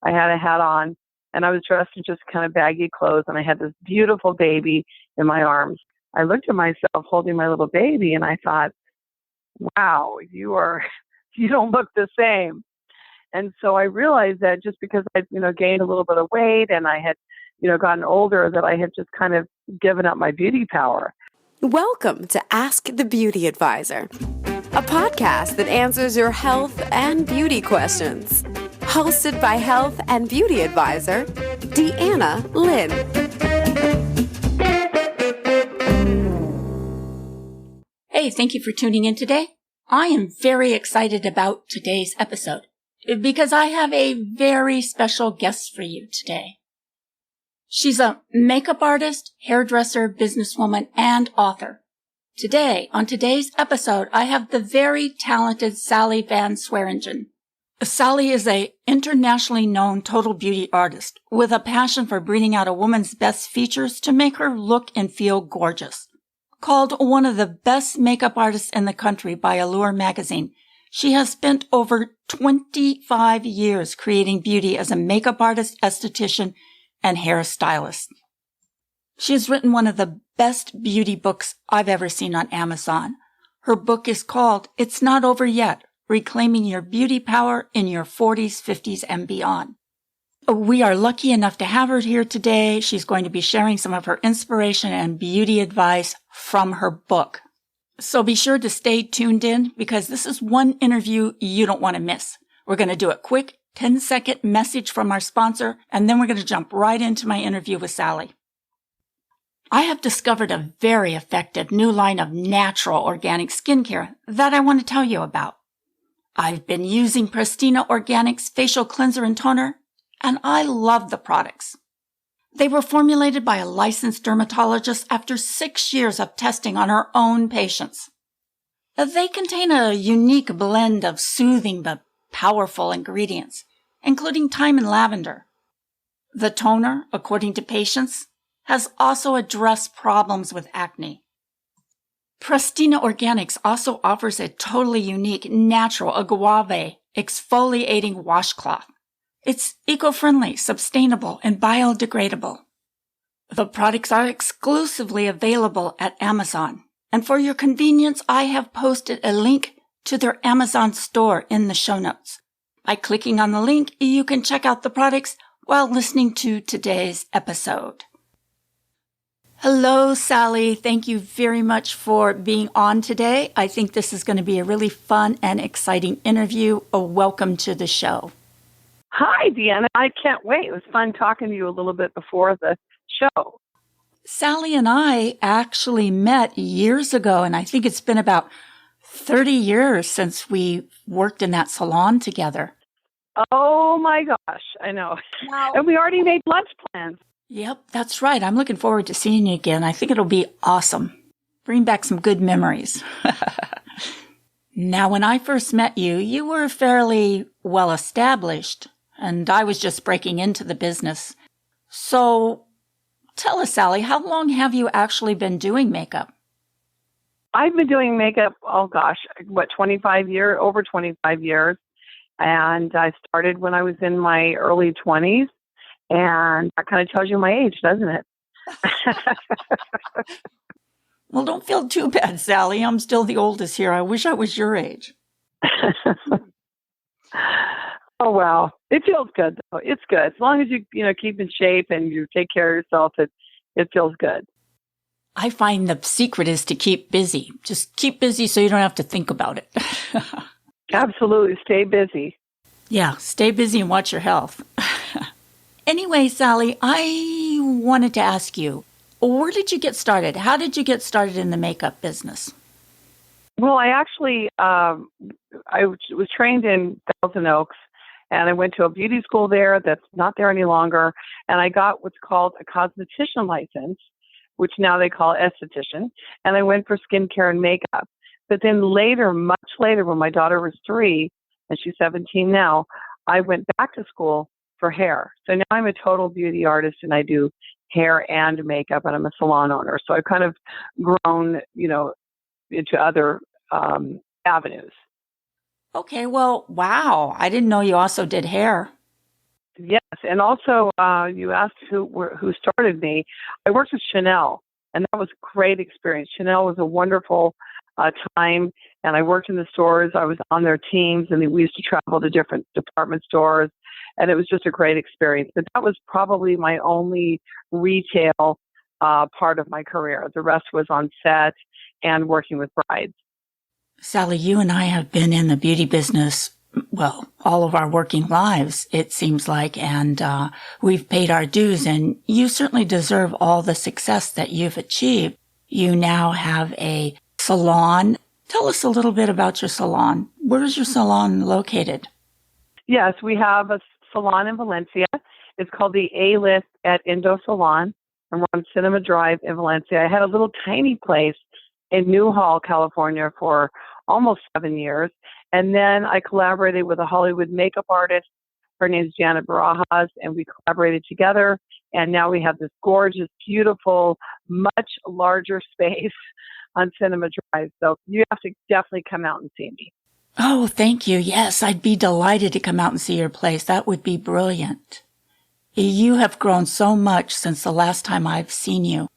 I had a hat on, and I was dressed in just kind of baggy clothes, and I had this beautiful baby in my arms. I looked at myself holding my little baby, and I thought, wow, you don't look the same. And so I realized that just because I'd, gained a little bit of weight and I had, gotten older, that I had just kind of given up my beauty power. Welcome to Ask the Beauty Advisor, a podcast that answers your health and beauty questions. Hosted by health and beauty advisor, Deanna Lynn. Hey, thank you for tuning in today. I am very excited about today's episode because I have a very special guest for you today. She's a makeup artist, hairdresser, businesswoman, and author. Today, on today's episode, I have the very talented Sally Van Swearingen. Sally is an internationally known total beauty artist with a passion for bringing out a woman's best features to make her look and feel gorgeous. Called one of the best makeup artists in the country by Allure magazine, she has spent over 25 years creating beauty as a makeup artist, esthetician, and hairstylist. She has written one of the best beauty books I've ever seen on Amazon. Her book is called It's Not Over Yet, Reclaiming Your Beauty Power in Your 40s, 50s, and Beyond. We are lucky enough to have her here today. She's going to be sharing some of her inspiration and beauty advice from her book. So be sure to stay tuned in because this is one interview you don't want to miss. We're going to do a quick 10-second message from our sponsor, and then we're going to jump right into my interview with Sally. I have discovered a very effective new line of natural organic skincare that I want to tell you about. I've been using Prestina Organics facial cleanser and toner, and I love the products. They were formulated by a licensed dermatologist after 6 years of testing on her own patients. They contain a unique blend of soothing but powerful ingredients, including thyme and lavender. The toner, according to patients, has also addressed problems with acne. Prestina Organics also offers a totally unique natural agave exfoliating washcloth. It's eco-friendly, sustainable, and biodegradable. The products are exclusively available at Amazon. And for your convenience, I have posted a link to their Amazon store in the show notes. By clicking on the link, you can check out the products while listening to today's episode. Hello, Sally. Thank you very much for being on today. I think this is going to be a really fun and exciting interview. Welcome to the show. Hi, Deanna. I can't wait. It was fun talking to you a little bit before the show. Sally and I actually met years ago, and I think it's been about 30 years since we worked in that salon together. Oh, my gosh. I know. Wow. And we already made lunch plans. Yep, that's right. I'm looking forward to seeing you again. I think it'll be awesome. Bring back some good memories. Now, when I first met you, you were fairly well established, and I was just breaking into the business. So tell us, Sally, how long have you actually been doing makeup? I've been doing makeup, over 25 years. And I started when I was in my early 20s. And that kind of tells you my age, doesn't it? Well, don't feel too bad, Sally. I'm still the oldest here. I wish I was your age. Oh, well, it feels good, though. It's good. As long as you keep in shape and you take care of yourself, it feels good. I find the secret is to keep busy. Just keep busy so you don't have to think about it. Absolutely. Stay busy. Yeah, stay busy and watch your health. Anyway, Sally, I wanted to ask you, where did you get started? How did you get started in the makeup business? Well, I actually, I was trained in Thousand Oaks, and I went to a beauty school there that's not there any longer, and I got what's called a cosmetician license, which now they call esthetician, and I went for skincare and makeup. But then later, much later, when my daughter was 3, and she's 17 now, I went back to school for hair. So now I'm a total beauty artist and I do hair and makeup, and I'm a salon owner. So I've kind of grown, into other avenues. Okay, well, wow. I didn't know you also did hair. Yes, and also you asked who started me. I worked with Chanel, and that was a great experience. Chanel was a wonderful time, and I worked in the stores. I was on their teams, and we used to travel to different department stores, and it was just a great experience. But that was probably my only retail part of my career. The rest was on set and working with brides. Sally, you and I have been in the beauty business, well, all of our working lives, it seems like, and we've paid our dues, and you certainly deserve all the success that you've achieved. You now have a salon. Tell us a little bit about your salon. Where is your salon located? Yes, we have a salon in Valencia. It's called the A-List at Indo Salon, and we're on Cinema Drive in Valencia. I had a little tiny place in Newhall, California for almost 7 years. And then I collaborated with a Hollywood makeup artist. Her name's Janet Barajas, and we collaborated together. And now we have this gorgeous, beautiful, much larger space on Cinema Drive. So you have to definitely come out and see me. Oh, thank you. Yes, I'd be delighted to come out and see your place. That would be brilliant. You have grown so much since the last time I've seen you.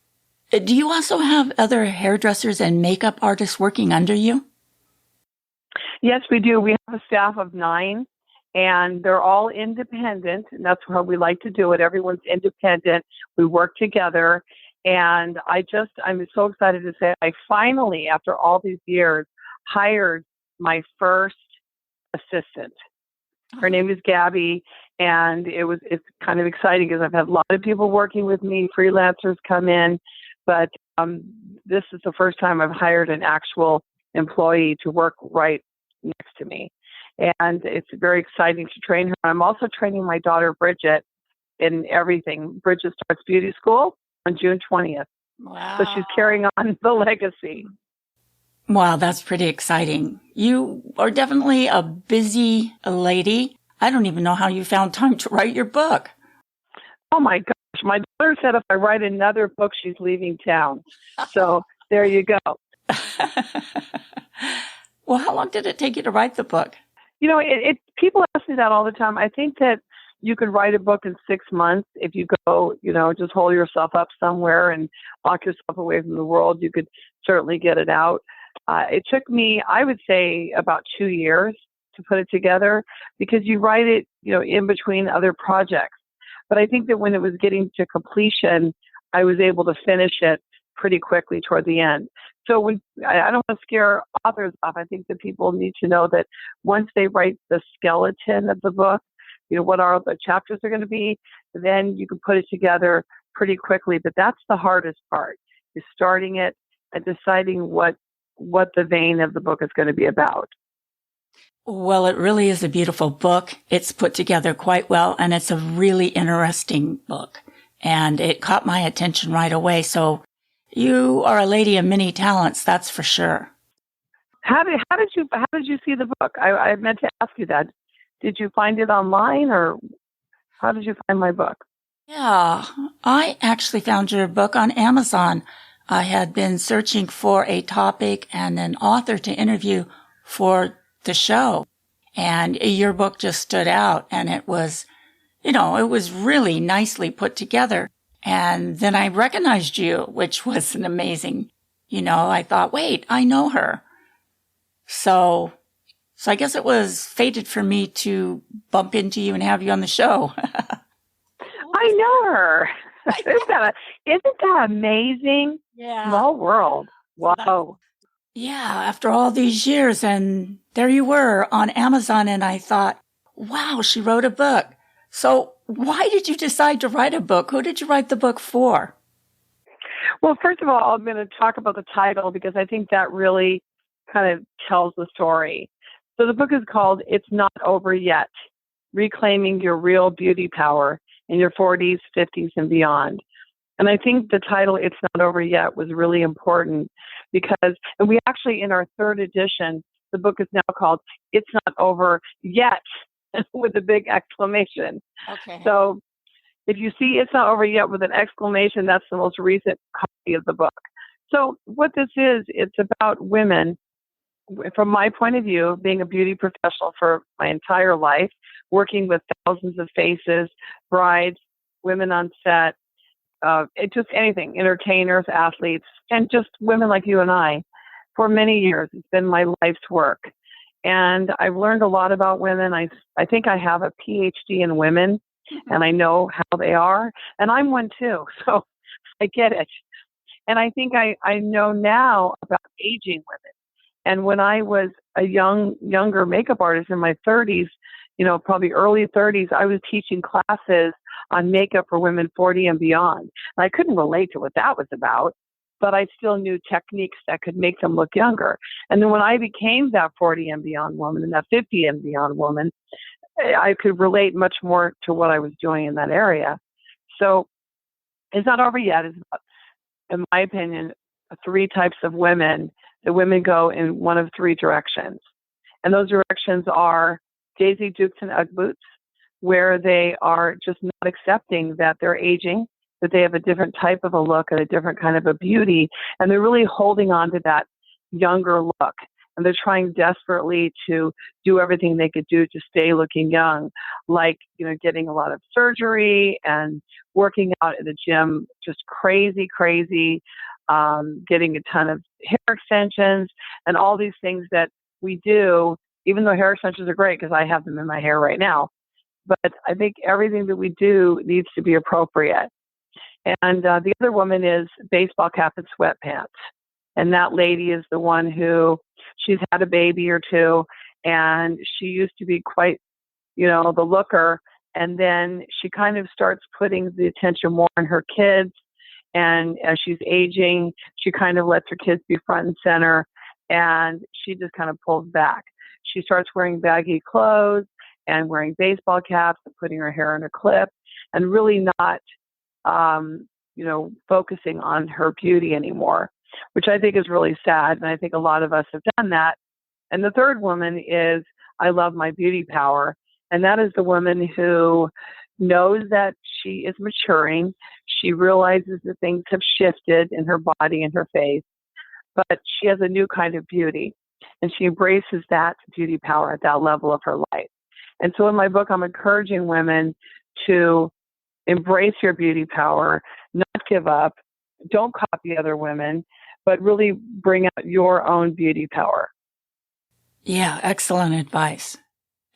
Do you also have other hairdressers and makeup artists working under you? Yes, we do. We have a staff of 9, and they're all independent, and that's how we like to do it. Everyone's independent. We work together, and I'm so excited to say I finally, after all these years, hired my first assistant. Her name is Gabby, and it's kind of exciting because I've had a lot of people working with me, freelancers come in, but this is the first time I've hired an actual employee to work right next to me. And it's very exciting to train her. I'm also training my daughter, Bridget, in everything. Bridget starts beauty school on June 20th. Wow. So she's carrying on the legacy. Wow, that's pretty exciting. You are definitely a busy lady. I don't even know how you found time to write your book. Oh my gosh. My daughter said if I write another book, she's leaving town. So there you go. Well, how long did it take you to write the book? You know, people ask me that all the time. I think that you could write a book in 6 months if you go, just hold yourself up somewhere and lock yourself away from the world. You could certainly get it out. It took me, I would say, about 2 years to put it together because you write it, in between other projects. But I think that when it was getting to completion, I was able to finish it pretty quickly toward the end. So I don't want to scare authors off. I think that people need to know that once they write the skeleton of the book, what are the chapters are going to be, then you can put it together pretty quickly. But that's the hardest part, is starting it and deciding what the vein of the book is going to be about. Well, it really is a beautiful book. It's put together quite well, and it's a really interesting book. And it caught my attention right away. So you are a lady of many talents, that's for sure. How did you see the book? I meant to ask you that. Did you find it online, or how did you find my book? Yeah, I actually found your book on Amazon. I had been searching for a topic and an author to interview for the show, and your book just stood out, and it was, it was really nicely put together. And then I recognized you, which was an amazing, I thought, wait, I know her. So I guess it was fated for me to bump into you and have you on the show. I know her. Isn't that amazing? Yeah. Small world. Wow. Yeah, after all these years, and there you were on Amazon, and I thought, wow, she wrote a book. So why did you decide to write a book? Who did you write the book for? Well, first of all, I'm going to talk about the title because I think that really kind of tells the story. So the book is called It's Not Over Yet, Reclaiming Your Real Beauty Power in Your 40s, 50s, and Beyond. And I think the title, It's Not Over Yet, was really important because, and we actually, in our 3rd edition, the book is now called It's Not Over Yet, with a big exclamation. Okay. So if you see It's Not Over Yet with an exclamation, that's the most recent copy of the book. So what this is, it's about women, from my point of view, being a beauty professional for my entire life, working with thousands of faces, brides, women on set, just anything, entertainers, athletes, and just women like you and I. For many years, it's been my life's work. And I've learned a lot about women. I think I have a PhD in women, and I know how they are. And I'm one too, so I get it. And I think I know now about aging women. And when I was a younger makeup artist in my 30s, probably early 30s, I was teaching classes on makeup for women 40 and beyond. And I couldn't relate to what that was about, but I still knew techniques that could make them look younger. And then when I became that 40 and beyond woman and that 50 and beyond woman, I could relate much more to what I was doing in that area. So it's not over yet. It's about, in my opinion, 3 types of women. The women go in one of 3 directions. And those directions are Daisy Dukes and Ugg boots, where they are just not accepting that they're aging, that they have a different type of a look and a different kind of a beauty, and they're really holding on to that younger look. And they're trying desperately to do everything they could do to stay looking young, like, getting a lot of surgery and working out at the gym, just crazy, getting a ton of hair extensions and all these things that we do, even though hair extensions are great because I have them in my hair right now. But I think everything that we do needs to be appropriate. And the other woman is baseball cap and sweatpants. And that lady is the one who, she's had a baby or 2, and she used to be quite, the looker. And then she kind of starts putting the attention more on her kids. And as she's aging, she kind of lets her kids be front and center, and she just kind of pulls back. She starts wearing baggy clothes and wearing baseball caps and putting her hair in a clip and really not, focusing on her beauty anymore, which I think is really sad. And I think a lot of us have done that. And the third woman is, I love my beauty power. And that is the woman who knows that she is maturing. She realizes that things have shifted in her body and her face, but she has a new kind of beauty. And she embraces that beauty power at that level of her life. And so in my book, I'm encouraging women to embrace your beauty power, not give up, don't copy other women, but really bring out your own beauty power. Yeah, excellent advice.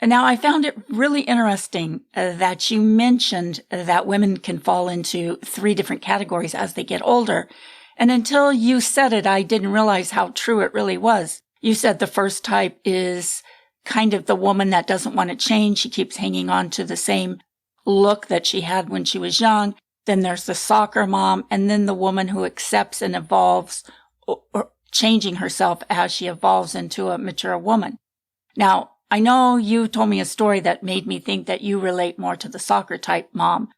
And now I found it really interesting that you mentioned that women can fall into 3 different categories as they get older. And until you said it, I didn't realize how true it really was. You said the first type is kind of the woman that doesn't want to change. She keeps hanging on to the same look that she had when she was young. Then there's the soccer mom, and then the woman who accepts and evolves, or changing herself as she evolves into a mature woman. Now, I know you told me a story that made me think that you relate more to the soccer type mom,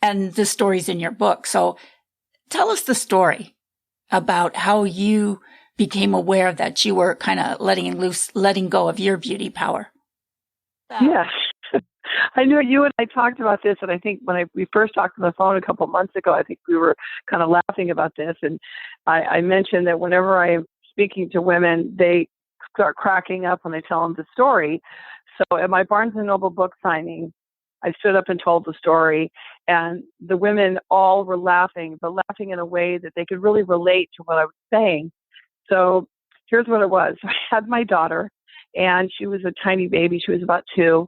and the story's in your book. So tell us the story about how you became aware that you were kind of letting go of your beauty power. Yes. I know you and I talked about this, and I think when we first talked on the phone a couple of months ago, I think we were kind of laughing about this, and I mentioned that whenever I am speaking to women, they start cracking up when I tell them the story. So at my Barnes & Noble book signing, I stood up and told the story, and the women all were laughing, but laughing in a way that they could really relate to what I was saying. So here's what it was. I had my daughter, and she was a tiny baby. She was about 2.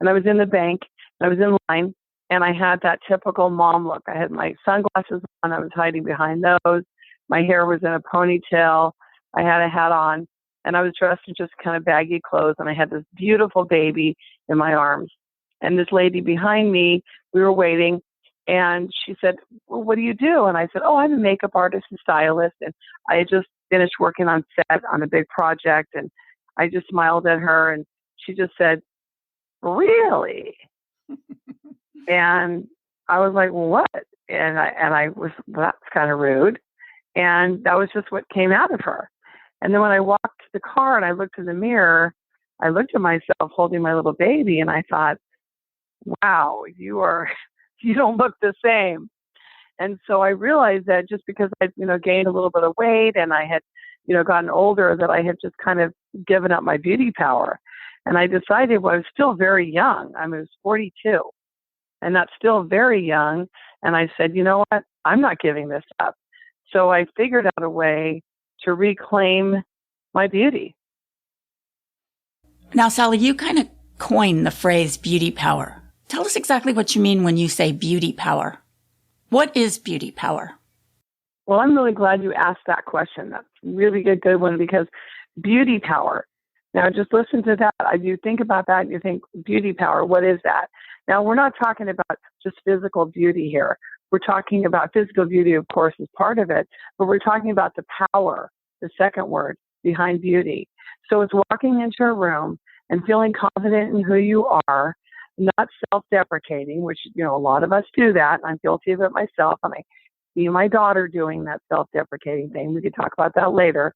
And I was in the bank, and I was in line, and I had that typical mom look. I had my sunglasses on. I was hiding behind those. My hair was in a ponytail. I had a hat on, and I was dressed in just kind of baggy clothes, and I had this beautiful baby in my arms. And this lady behind me, we were waiting, and she said, well, what do you do? And I said, oh, I'm a makeup artist and stylist, and I had just finished working on set on a big project, and I just smiled at her, and she just said, really? And I was like, well, what? And I was, well, that's kind of rude. And that was just what came out of her. And then when I walked to the car and I looked in the mirror, I looked at myself holding my little baby, and I thought, wow, you don't look the same. And so I realized that just because I'd, gained a little bit of weight and I had, gotten older, that I had just kind of given up my beauty power. And I decided, well, I was still very young. I was 42, and that's still very young. And I said, you know what? I'm not giving this up. So I figured out a way to reclaim my beauty. Now, Sally, you kind of coined the phrase beauty power. Tell us exactly what you mean when you say beauty power. What is beauty power? Well, I'm really glad you asked that question. That's really a good one, because beauty power. Now, just listen to that. You think about that and you think, beauty power, what is that? Now, we're not talking about just physical beauty here. We're talking about physical beauty, of course, is part of it, but we're talking about the power, the second word, behind beauty. So it's walking into a room and feeling confident in who you are, not self-deprecating, which, a lot of us do that. I'm guilty of it myself, and I see my daughter doing that self-deprecating thing. We could talk about that later.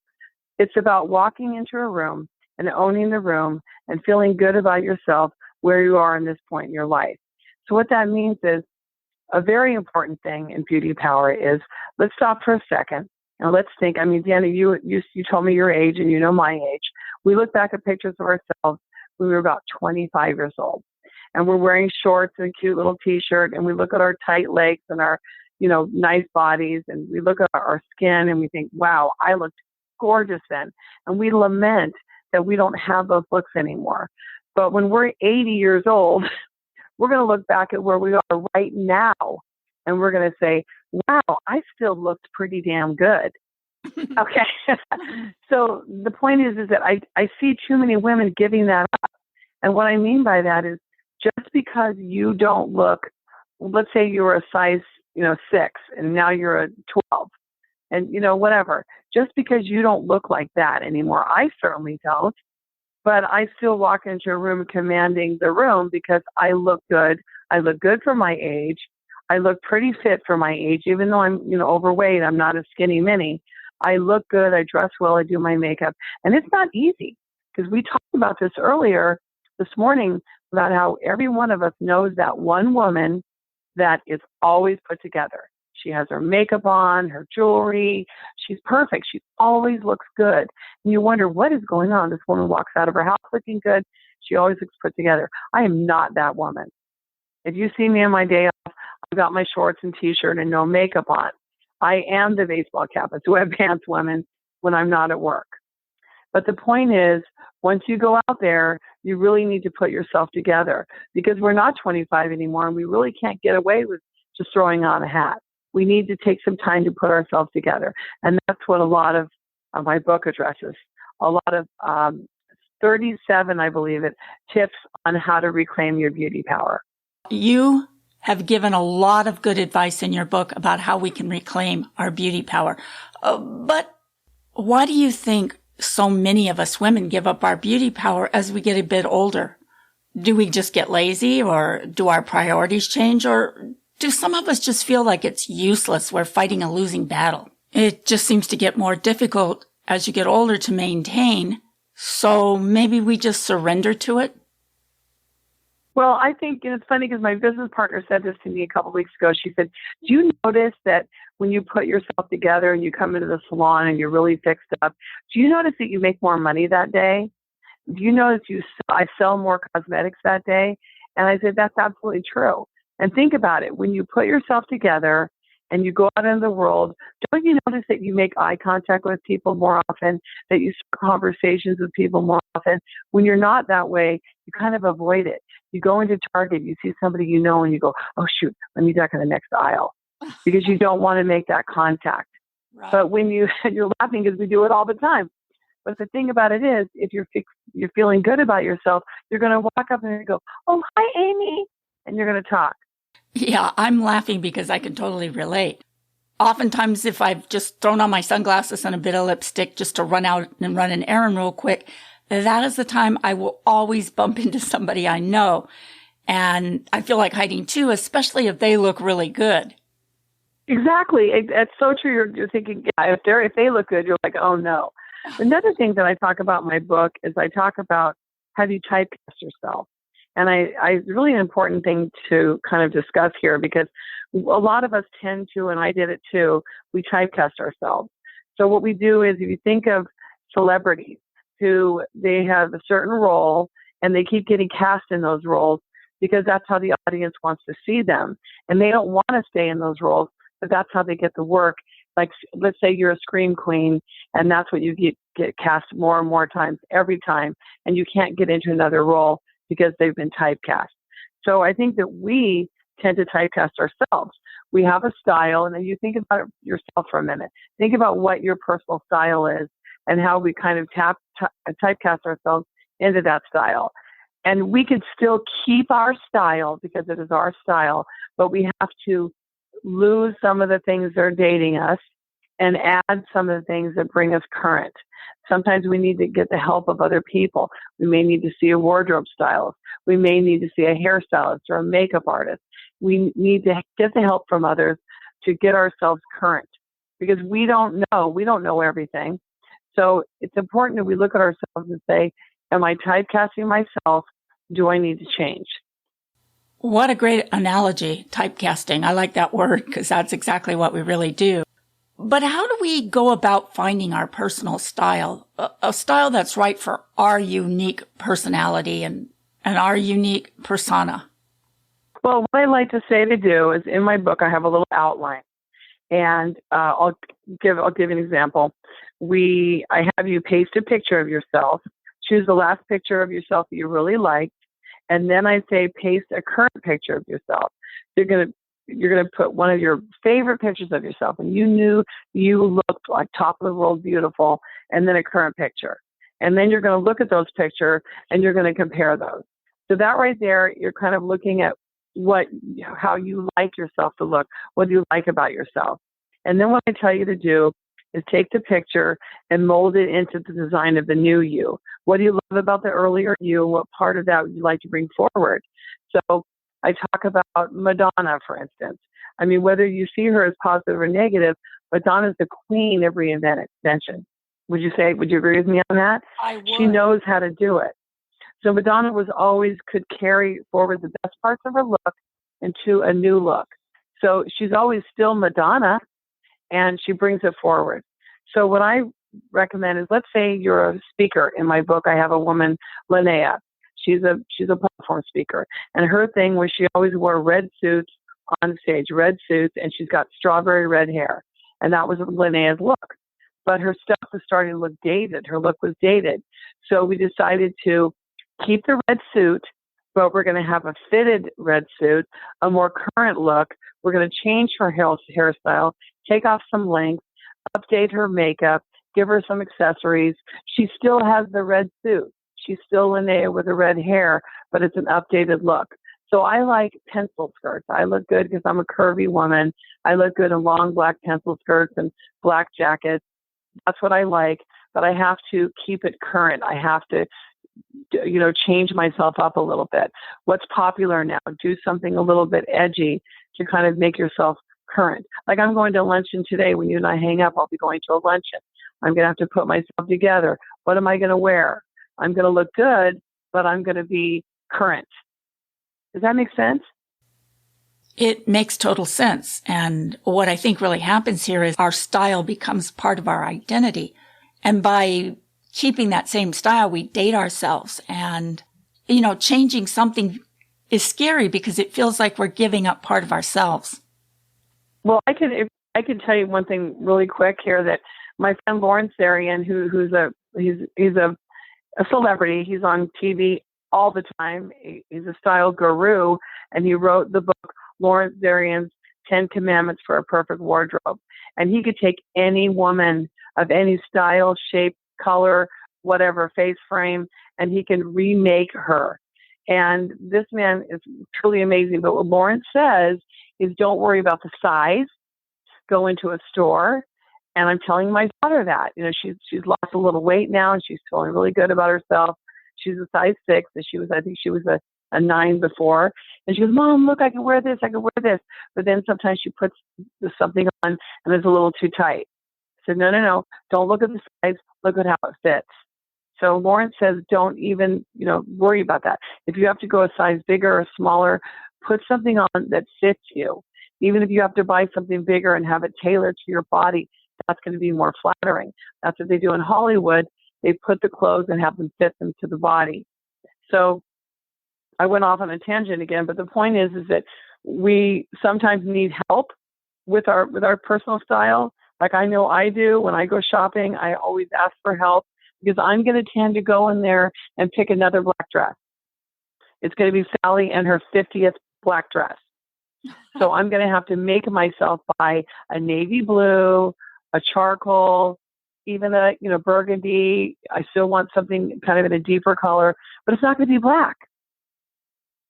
It's about walking into a room and owning the room and feeling good about yourself where you are in this point in your life. So what that means is, a very important thing in beauty power is, let's stop for a second and let's think. I mean, Deanna, you told me your age, and you know my age. We look back at pictures of ourselves when we were about 25 years old, and we're wearing shorts and a cute little t-shirt, and we look at our tight legs and our, nice bodies, and we look at our skin and we think, wow, I looked gorgeous then. And we lament that we don't have those looks anymore. But when we're 80 years old, we're going to look back at where we are right now, and we're going to say, wow, I still looked pretty damn good. Okay. So the point is that I see too many women giving that up. And what I mean by that is, just because you don't look, let's say you were a size, 6, and now you're a 12, and, whatever, just because you don't look like that anymore, I certainly don't. But I still walk into a room commanding the room because I look good. I look good for my age. I look pretty fit for my age, even though I'm, overweight. I'm not a skinny mini. I look good. I dress well. I do my makeup. And it's not easy, because we talked about this earlier this morning about how every one of us knows that one woman that is always put together. She has her makeup on, her jewelry. She's perfect. She always looks good. And you wonder, what is going on? This woman walks out of her house looking good. She always looks put together. I am not that woman. If you see me on my day off, I've got my shorts and t-shirt and no makeup on. I am the baseball cap and sweatpants woman when I'm not at work. But the point is, once you go out there, you really need to put yourself together, because we're not 25 anymore, and we really can't get away with just throwing on a hat. We need to take some time to put ourselves together. And that's what a lot of my book addresses. A lot of 37, I believe it, tips on how to reclaim your beauty power. You have given a lot of good advice in your book about how we can reclaim our beauty power. But why do you think so many of us women give up our beauty power as we get a bit older? Do we just get lazy, or do our priorities change, or do some of us just feel like it's useless? We're fighting a losing battle. It just seems to get more difficult as you get older to maintain. So maybe we just surrender to it? Well, I think it's funny, because my business partner said this to me a couple of weeks ago. She said, do you notice that when you put yourself together and you come into the salon and you're really fixed up, do you notice that you make more money that day? Do you notice I sell more cosmetics that day? And I said, that's absolutely true. And think about it. When you put yourself together and you go out into the world, don't you notice that you make eye contact with people more often, that you start conversations with people more often? When you're not that way, you kind of avoid it. You go into Target, you see somebody you know, and you go, oh, shoot, let me duck in the next aisle, because you don't want to make that contact. Right. But when you're laughing, because we do it all the time. But the thing about it is, if you're feeling good about yourself, you're going to walk up and go, oh, hi, Amy, and you're going to talk. Yeah, I'm laughing because I can totally relate. Oftentimes, if I've just thrown on my sunglasses and a bit of lipstick just to run out and run an errand real quick, that is the time I will always bump into somebody I know. And I feel like hiding too, especially if they look really good. Exactly. It's so true. You're thinking, yeah, if they look good, you're like, oh no. Another thing that I talk about in my book is I talk about how do you typecast yourself. And it's really an important thing to kind of discuss here, because a lot of us tend to, and I did it too, we typecast ourselves. So what we do is, if you think of celebrities who they have a certain role and they keep getting cast in those roles because that's how the audience wants to see them. And they don't want to stay in those roles, but that's how they get the work. Like, let's say you're a scream queen, and that's what you get cast more and more times every time, and you can't get into another role because they've been typecast. So I think that we tend to typecast ourselves. We have a style, and then you think about it yourself for a minute. Think about what your personal style is and how we kind of typecast ourselves into that style. And we could still keep our style because it is our style, but we have to lose some of the things that are dating us and add some of the things that bring us current. Sometimes we need to get the help of other people. We may need to see a wardrobe stylist. We may need to see a hairstylist or a makeup artist. We need to get the help from others to get ourselves current because we don't know everything. So it's important that we look at ourselves and say, am I typecasting myself? Do I need to change? What a great analogy, typecasting. I like that word because that's exactly what we really do. But how do we go about finding our personal style, a style that's right for our unique personality and our unique persona? Well, what I like to say to do is in my book, I have a little outline, and I'll give you an example. I have you paste a picture of yourself, choose the last picture of yourself that you really liked, and then I say paste a current picture of yourself. You're gonna put one of your favorite pictures of yourself, and you knew you looked like top of the world beautiful, and then a current picture. And then you're going to look at those pictures, and you're going to compare those. So that right there, you're kind of looking at how you like yourself to look. What do you like about yourself? And then what I tell you to do is take the picture and mold it into the design of the new you. What do you love about the earlier you? What part of that would you like to bring forward? So I talk about Madonna, for instance. I mean, whether you see her as positive or negative, Madonna's the queen of reinvention. Would you agree with me on that? I would. She knows how to do it. So Madonna could carry forward the best parts of her look into a new look. So she's always still Madonna, and she brings it forward. So what I recommend is, let's say you're a speaker. In my book, I have a woman, Linnea. She's a platform speaker, and her thing was she always wore red suits on stage, and she's got strawberry red hair, and that was Linnea's look. But her stuff was starting to look dated. Her look was dated. So we decided to keep the red suit, but we're going to have a fitted red suit, a more current look. We're going to change her hairstyle, take off some length, update her makeup, give her some accessories. She still has the red suit. She's still Linnea with the red hair, but it's an updated look. So I like pencil skirts. I look good because I'm a curvy woman. I look good in long black pencil skirts and black jackets. That's what I like, but I have to keep it current. I have to, change myself up a little bit. What's popular now? Do something a little bit edgy to kind of make yourself current. Like I'm going to luncheon today. When you and I hang up, I'll be going to a luncheon. I'm going to have to put myself together. What am I going to wear? I'm going to look good, but I'm going to be current. Does that make sense? It makes total sense. And what I think really happens here is our style becomes part of our identity. And by keeping that same style, we date ourselves. And, changing something is scary because it feels like we're giving up part of ourselves. Well, I can tell you one thing really quick here, that my friend Lawrence Sarian, he's a celebrity. He's on TV all the time. He's a style guru, and he wrote the book Lawrence Sarian's 10 Commandments for a Perfect Wardrobe. And he could take any woman of any style, shape, color, whatever, face frame, and he can remake her. And this man is truly amazing. But what Lawrence says is, don't worry about the size. Go into a store. And I'm telling my daughter that, she's lost a little weight now, and she's feeling really good about herself. She's a size 6, and I think she was a 9 before. And she goes, Mom, look, I can wear this. But then sometimes she puts something on and it's a little too tight. I said, no, don't look at the size. Look at how it fits. So Lawrence says, don't even, worry about that. If you have to go a size bigger or smaller, put something on that fits you. Even if you have to buy something bigger and have it tailored to your body, that's going to be more flattering. That's what they do in Hollywood. They put the clothes and have them fit them to the body. So I went off on a tangent again, but the point is that we sometimes need help with our personal style. Like I know I do when I go shopping, I always ask for help because I'm going to tend to go in there and pick another black dress. It's going to be Sally and her 50th black dress. So I'm going to have to make myself buy a navy blue, a charcoal, even a burgundy. I still want something kind of in a deeper color, but it's not going to be black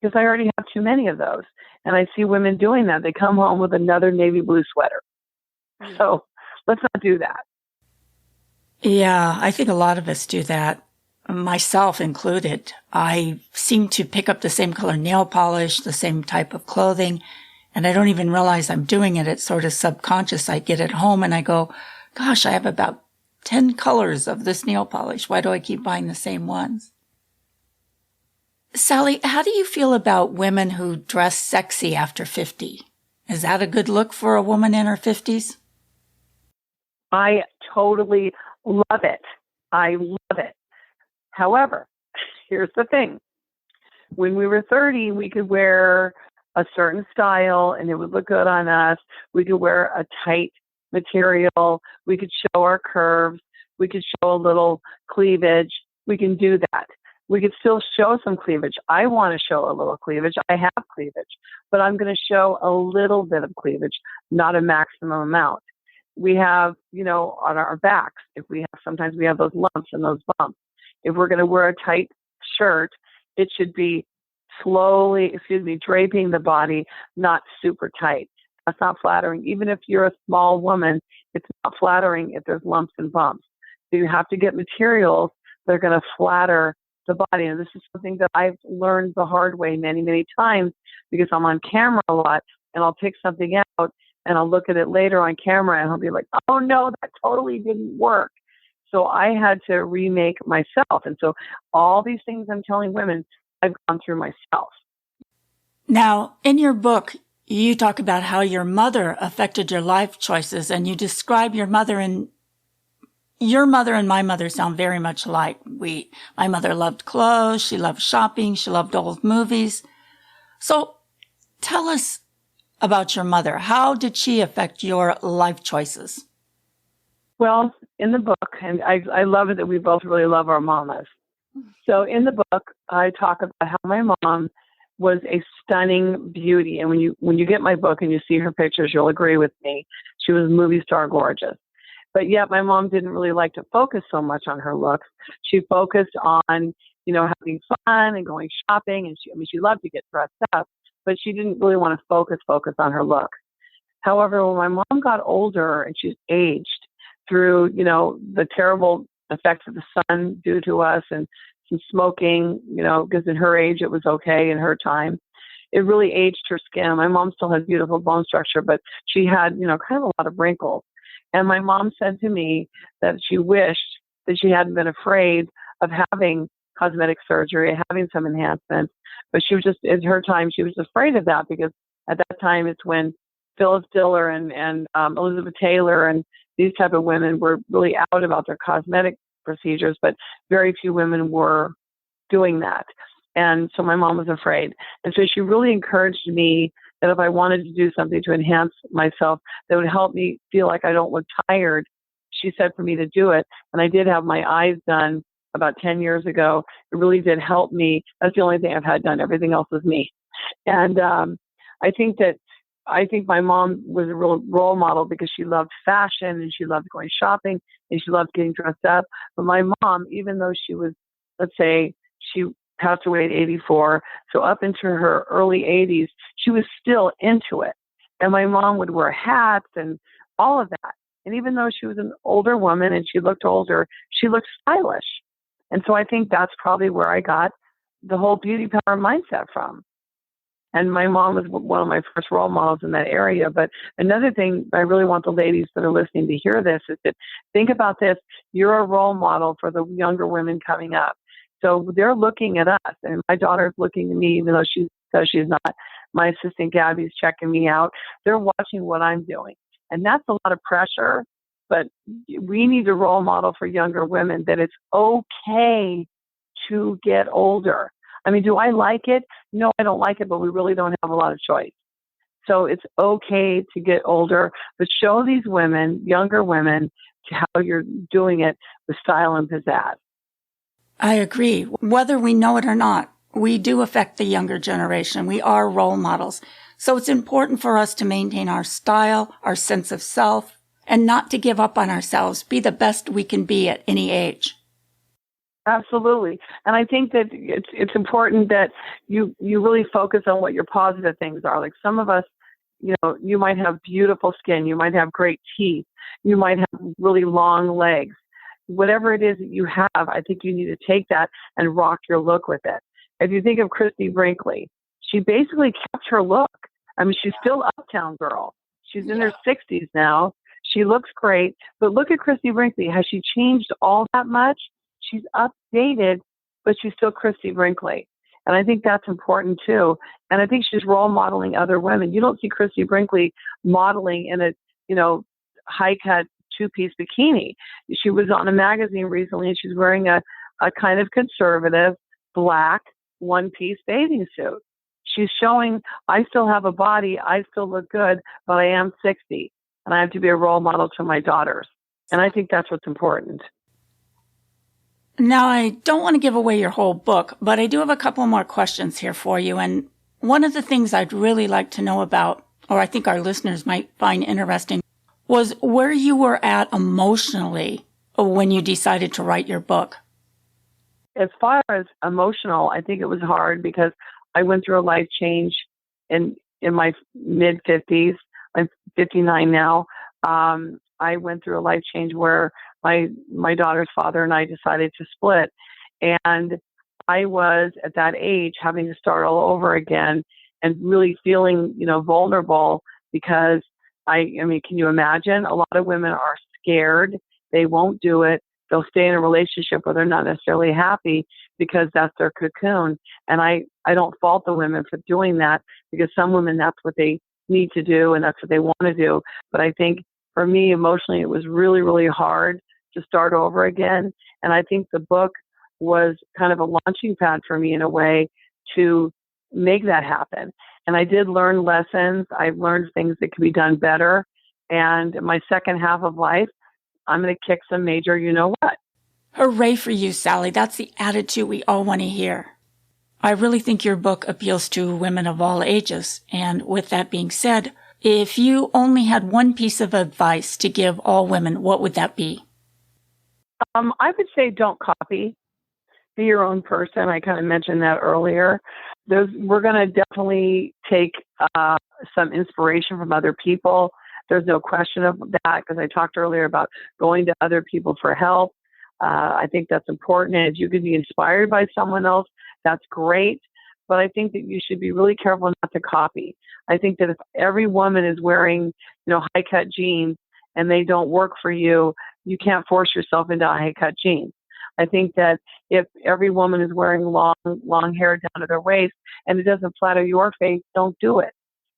because I already have too many of those. And I see women doing that. They come home with another navy blue sweater. So let's not do that. Yeah, I think a lot of us do that, myself included. I seem to pick up the same color nail polish, the same type of clothing, and I don't even realize I'm doing it. It's sort of subconscious. I get it home and I go, gosh, I have about 10 colors of this nail polish. Why do I keep buying the same ones? Sally, how do you feel about women who dress sexy after 50? Is that a good look for a woman in her 50s? I totally love it. I love it. However, here's the thing. When we were 30, we could wear a certain style and it would look good on us. We could wear a tight material. We could show our curves. We could show a little cleavage. We can do that. We could still show some cleavage. I want to show a little cleavage. I have cleavage, but I'm going to show a little bit of cleavage, not a maximum amount. We have, on our backs, sometimes we have those lumps and those bumps. If we're going to wear a tight shirt, it should be draping the body, not super tight. That's not flattering. Even if you're a small woman, it's not flattering if there's lumps and bumps. So you have to get materials that are going to flatter the body. And this is something that I've learned the hard way many, many times because I'm on camera a lot and I'll pick something out and I'll look at it later on camera and I'll be like, oh no, that totally didn't work. So I had to remake myself. And so all these things I'm telling women, I've gone through myself. Now, in your book, you talk about how your mother affected your life choices, and you describe your mother and my mother sound very much alike. My mother loved clothes, she loved shopping, she loved old movies. So tell us about your mother. How did she affect your life choices? Well, in the book, and I love it that we both really love our mamas. So in the book, I talk about how my mom was a stunning beauty. And when you get my book and you see her pictures, you'll agree with me. She was movie star gorgeous. But yet my mom didn't really like to focus so much on her looks. She focused on, having fun and going shopping. And she loved to get dressed up, but she didn't really want to focus on her look. However, when my mom got older and she's aged through, the terrible effects of the sun due to us and some smoking, because in her age it was okay in her time. It really aged her skin. My mom still had beautiful bone structure, but she had, kind of a lot of wrinkles. And my mom said to me that she wished that she hadn't been afraid of having cosmetic surgery, having some enhancements. But she was just, in her time, she was afraid of that because at that time it's when Phyllis Diller and Elizabeth Taylor and these type of women were really out about their cosmetic procedures, but very few women were doing that. And so my mom was afraid. And so she really encouraged me that if I wanted to do something to enhance myself that would help me feel like I don't look tired, she said for me to do it. And I did have my eyes done about 10 years ago. It really did help me. That's the only thing I've had done. Everything else was me. And I think my mom was a real role model because she loved fashion and she loved going shopping and she loved getting dressed up. But my mom, even though she was, let's say, she passed away at 84, so up into her early 80s, she was still into it. And my mom would wear hats and all of that. And even though she was an older woman and she looked older, she looked stylish. And so I think that's probably where I got the whole beauty power mindset from. And my mom was one of my first role models in that area. But another thing I really want the ladies that are listening to hear this is that think about this. You're a role model for the younger women coming up. So they're looking at us, and my daughter's looking at me, even though she says she's not. My assistant Gabby's checking me out. They're watching what I'm doing. And that's a lot of pressure, but we need a role model for younger women that it's okay to get older. I mean, do I like it? No, I don't like it, but we really don't have a lot of choice. So it's okay to get older, but show these women, younger women, how you're doing it with style and pizzazz. I agree. Whether we know it or not, we do affect the younger generation. We are role models. So it's important for us to maintain our style, our sense of self, and not to give up on ourselves. Be the best we can be at any age. Absolutely. And I think that it's important that you really focus on what your positive things are. Like some of us, you might have beautiful skin, you might have great teeth, you might have really long legs. Whatever it is that you have, I think you need to take that and rock your look with it. If you think of Christy Brinkley, she basically kept her look. I mean, she's still Uptown girl. She's in her 60s now. She looks great. But look at Christy Brinkley. Has she changed all that much? She's updated, but she's still Christy Brinkley. And I think that's important too. And I think she's role modeling other women. You don't see Christy Brinkley modeling in a, high cut 2-piece bikini. She was on a magazine recently and she's wearing a kind of conservative black 1-piece bathing suit. She's showing, I still have a body, I still look good, but I am 60 and I have to be a role model to my daughters. And I think that's what's important. Now, I don't want to give away your whole book, but I do have a couple more questions here for you. And one of the things I'd really like to know about, or I think our listeners might find interesting, was where you were at emotionally when you decided to write your book. As far as emotional, I think it was hard because I went through a life change in my mid-50s. I'm 59 now. I went through a life change where my daughter's father and I decided to split. And I was at that age having to start all over again and really feeling, vulnerable because I mean, can you imagine? A lot of women are scared. They won't do it. They'll stay in a relationship where they're not necessarily happy because that's their cocoon. And I don't fault the women for doing that because some women, that's what they need to do and that's what they want to do. But I think for me, emotionally, it was really, really hard to start over again. And I think the book was kind of a launching pad for me in a way to make that happen. And I did learn lessons. I've learned things that could be done better. And my second half of life, I'm going to kick some major you-know-what. Hooray for you, Sally. That's the attitude we all want to hear. I really think your book appeals to women of all ages. And with that being said, if you only had one piece of advice to give all women, what would that be? I would say don't copy. Be your own person. I kind of mentioned that earlier. We're going to definitely take some inspiration from other people. There's no question of that because I talked earlier about going to other people for help. I think that's important. And if you could be inspired by someone else, that's great. But I think that you should be really careful not to copy. I think that if every woman is wearing, high-cut jeans and they don't work for you, you can't force yourself into high-cut jeans. I think that if every woman is wearing long hair down to their waist and it doesn't flatter your face, don't do it.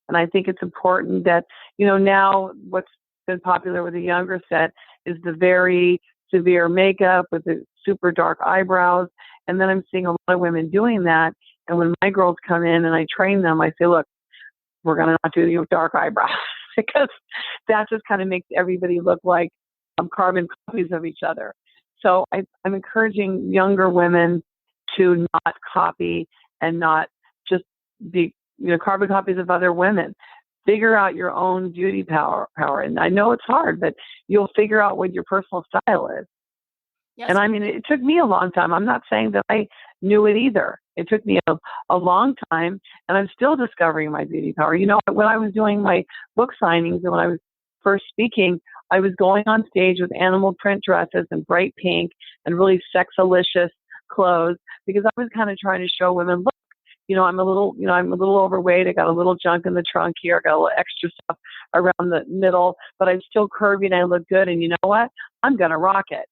And I think it's important that, now what's been popular with the younger set is the very severe makeup with the super dark eyebrows. And then I'm seeing a lot of women doing that. And when my girls come in and I train them, I say, look, we're going to not do the dark eyebrows because that just kind of makes everybody look like carbon copies of each other. So I'm encouraging younger women to not copy and not just be, carbon copies of other women. Figure out your own beauty power. And I know it's hard, but you'll figure out what your personal style is. Yes. And I mean, it took me a long time. I'm not saying that I knew it either. It took me a long time, and I'm still discovering my beauty power. When I was doing my book signings and when I was first speaking, I was going on stage with animal print dresses and bright pink and really sexalicious clothes because I was kind of trying to show women, look, I'm a little overweight. I got a little junk in the trunk here. I got a little extra stuff around the middle, but I'm still curvy and I look good. And you know what? I'm going to rock it.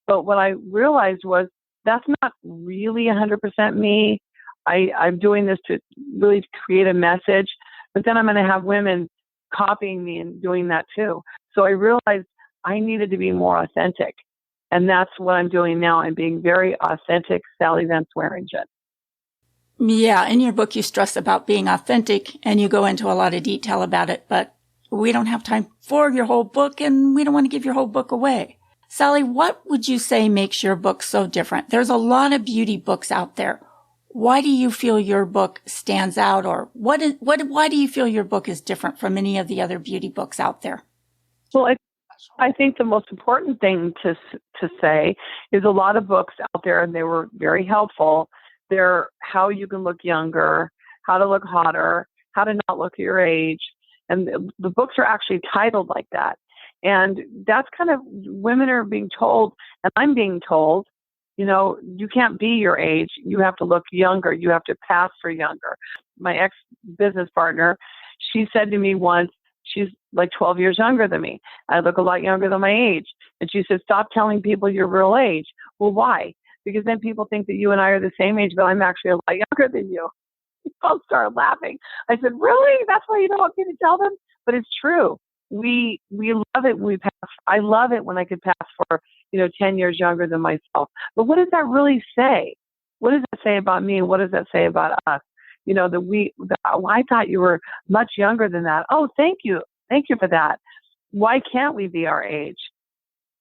But what I realized was that's not really 100% me. I'm doing this to really create a message, but then I'm going to have women copying me and doing that too. So I realized I needed to be more authentic. And that's what I'm doing now. I'm being very authentic, Sally Van Swearingen. Yeah, in your book, you stress about being authentic and you go into a lot of detail about it, but we don't have time for your whole book and we don't want to give your whole book away. Sally, what would you say makes your book so different? There's a lot of beauty books out there. Why do you feel your book stands out, or why do you feel your book is different from any of the other beauty books out there? Well, I think the most important thing to say is a lot of books out there, and they were very helpful. They're how you can look younger, how to look hotter, how to not look your age. And the books are actually titled like that. And that's kind of, women are being told, and I'm being told, you can't be your age. You have to look younger. You have to pass for younger. My ex-business partner, she said to me once, she's like 12 years younger than me. I look a lot younger than my age. And she said, stop telling people your real age. Well, why? Because then people think that you and I are the same age, but I'm actually a lot younger than you. I'll start laughing. I said, really? That's why you don't want me to tell them? But it's true. We love it when we pass. I love it when I could pass for, 10 years younger than myself. But what does that really say? What does that say about me? What does that say about us? I thought you were much younger than that. Oh, thank you. Thank you for that. Why can't we be our age?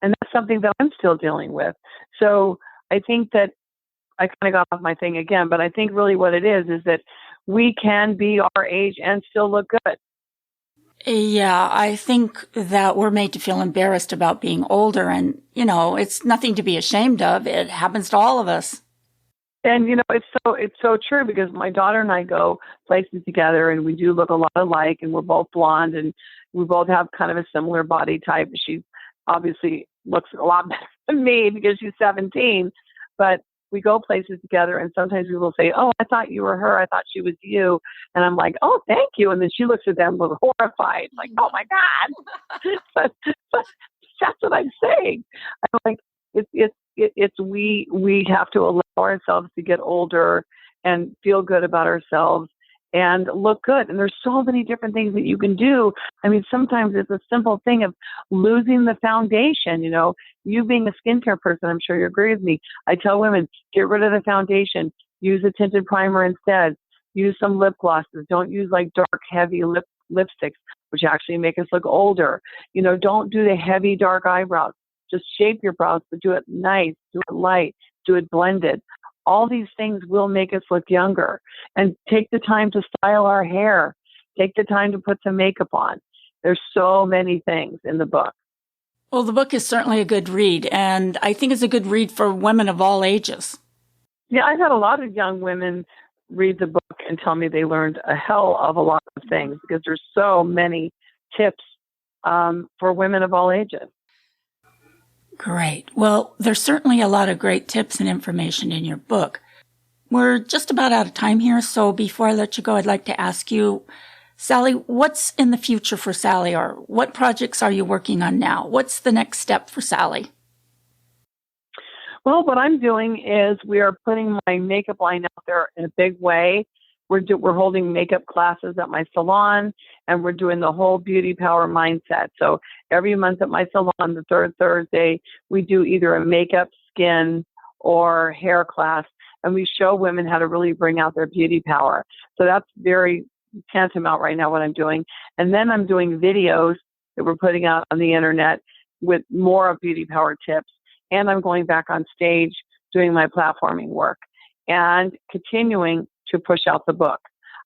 And that's something that I'm still dealing with. So I think that I kind of got off my thing again, but I think really what it is that we can be our age and still look good. Yeah, I think that we're made to feel embarrassed about being older, and, it's nothing to be ashamed of. It happens to all of us. And, it's so true, because my daughter and I go places together and we do look a lot alike, and we're both blonde and we both have kind of a similar body type. She obviously looks a lot better than me because she's 17, but we go places together and sometimes people say, oh, I thought you were her. I thought she was you. And I'm like, oh, thank you. And then she looks at them horrified, like, oh my God. but that's what I'm saying. I'm like, we have to allow ourselves to get older and feel good about ourselves and look good. And there's so many different things that you can do. I mean, sometimes it's a simple thing of losing the foundation. You being a skincare person, I'm sure you agree with me. I tell women, get rid of the foundation, use a tinted primer instead, use some lip glosses. Don't use like dark, heavy lipsticks, which actually make us look older. Don't do the heavy, dark eyebrows. Just shape your brows, but do it nice, do it light, do it blended. All these things will make us look younger. And take the time to style our hair. Take the time to put some makeup on. There's so many things in the book. Well, the book is certainly a good read, and I think it's a good read for women of all ages. Yeah, I've had a lot of young women read the book and tell me they learned a hell of a lot of things, because there's so many tips for women of all ages. Great. Well, there's certainly a lot of great tips and information in your book. We're just about out of time here, so before I let you go, I'd like to ask you, Sally, what's in the future for Sally, or what projects are you working on now? What's the next step for Sally? Well, what I'm doing is we are putting my makeup line out there in a big way. We're holding makeup classes at my salon, and we're doing the whole beauty power mindset. So every month at my salon, the third Thursday, we do either a makeup, skin, or hair class, and we show women how to really bring out their beauty power. So that's very tantamount right now what I'm doing. And then I'm doing videos that we're putting out on the internet with more of beauty power tips. And I'm going back on stage doing my platforming work and continuing to push out the book.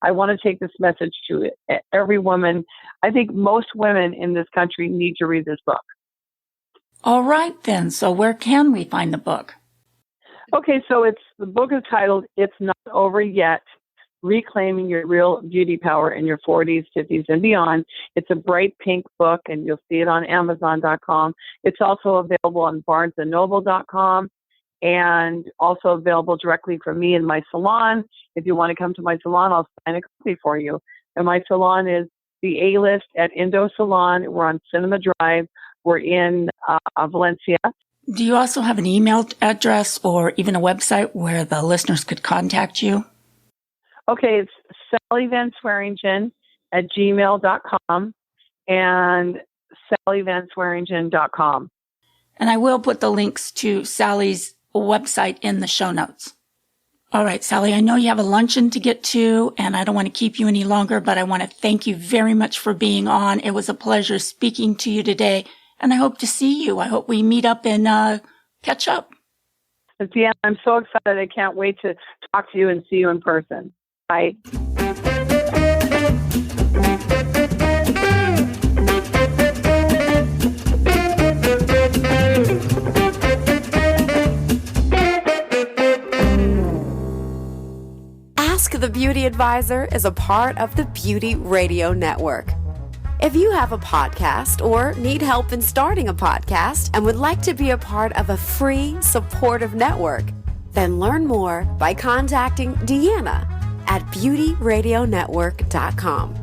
I want to take this message to every woman. I think most women in this country need to read this book. All right, then. So where can we find the book? Okay, so the book is titled It's Not Over Yet, Reclaiming Your Real Beauty Power in Your 40s, 50s, and Beyond. It's a bright pink book, and you'll see it on Amazon.com. It's also available on BarnesandNoble.com, and also available directly from me in my salon. If you want to come to my salon, I'll sign a copy for you. And my salon is the A-List at Indo Salon. We're on Cinema Drive. We're in Valencia. Do you also have an email address or even a website where the listeners could contact you? Okay, it's Sally Van Swearingen at gmail.com and sallyvanswearingen.com. And I will put the links to Sally's website in the show notes. All right, Sally, I know you have a luncheon to get to, and I don't want to keep you any longer, but I want to thank you very much for being on. It was a pleasure speaking to you today, and I hope to see you. I hope we meet up and catch up. Deanna, I'm so excited. I can't wait to talk to you and see you in person. Bye. Ask the Beauty Advisor is a part of the Beauty Radio Network. If you have a podcast or need help in starting a podcast and would like to be a part of a free, supportive network, then learn more by contacting Deanna at beautyradionetwork.com.